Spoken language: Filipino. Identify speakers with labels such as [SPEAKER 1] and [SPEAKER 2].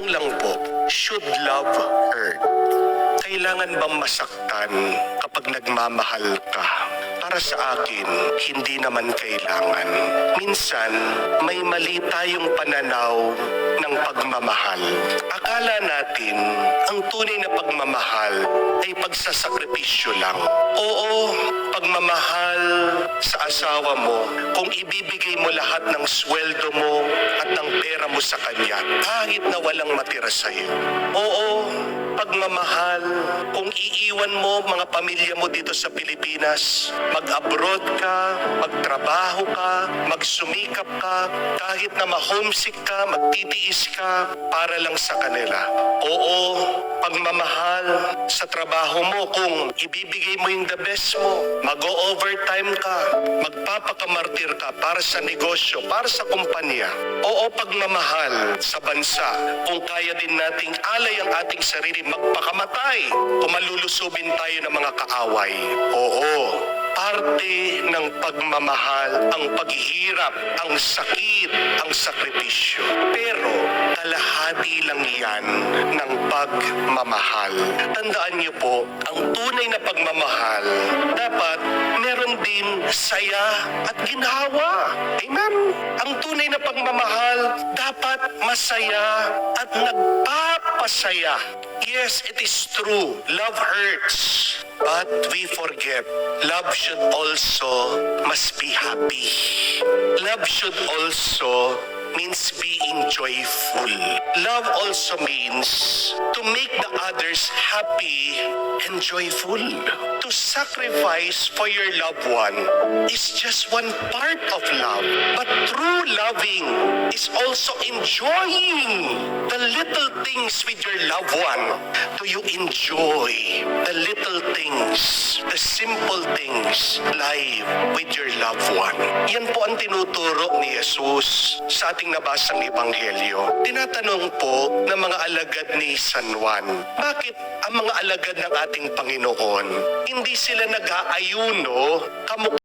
[SPEAKER 1] lang po, should love hurt? Kailangan bang masaktan kapag nagmamahal ka? Para sa akin, hindi naman kailangan. Minsan, may mali tayong pananaw ng pagmamahal. Akala natin, ang tunay na pagmamahal ay pagsasakripisyo lang. Oo, pagmamahal sa asawa mo, kung ibibigay mo lahat ng sweldo mo at ng pera mo sa kanya, kahit na walang matira sa'yo. Oo, pagmamahal, kung iiwan mo mga pamilya mo dito sa Pilipinas, mag-abroad ka, magtrabaho ka, magsumikap ka, kahit na ma-homesick ka, magtitiis ka para lang sa kanila. Oo, pagmamahal sa trabaho mo, kung ibibigay mo yung the best mo, mag-o-overtime ka, magpapakamartir ka para sa negosyo, para sa kumpanya. Oo, pagmamahal sa bansa, kung kaya din nating alay ang ating sarili, magpakamatay kung malulusubin tayo ng mga kaaway. Oo, parte ng pagmamahal ang paghihirap, ang sakit, ang sakripisyo. Pero kalahati lang yan ng pagmamahal. Tandaan niyo po, ang tunay na pagmamahal dapat meron din saya at ginhawa. Amen? Ang tunay na pagmamahal dapat masaya at nagpapasaya. Yes, it is true. Love hurts. But we forget, love should also must be happy. Love should also means being joyful. Love also means to make the others happy and joyful. To sacrifice for your loved one is just one part of love. But true loving is also enjoying the little things with your loved one. Do you enjoy the little things, the simple things, life with your loved one? Yan po ang tinuturo ni Jesus sa ating nabasang ebanghelyo. Tinatanong po ng mga alagad ni San Juan, bakit ang mga alagad ng ating Panginoon, hindi sila nag-aayuno kamukha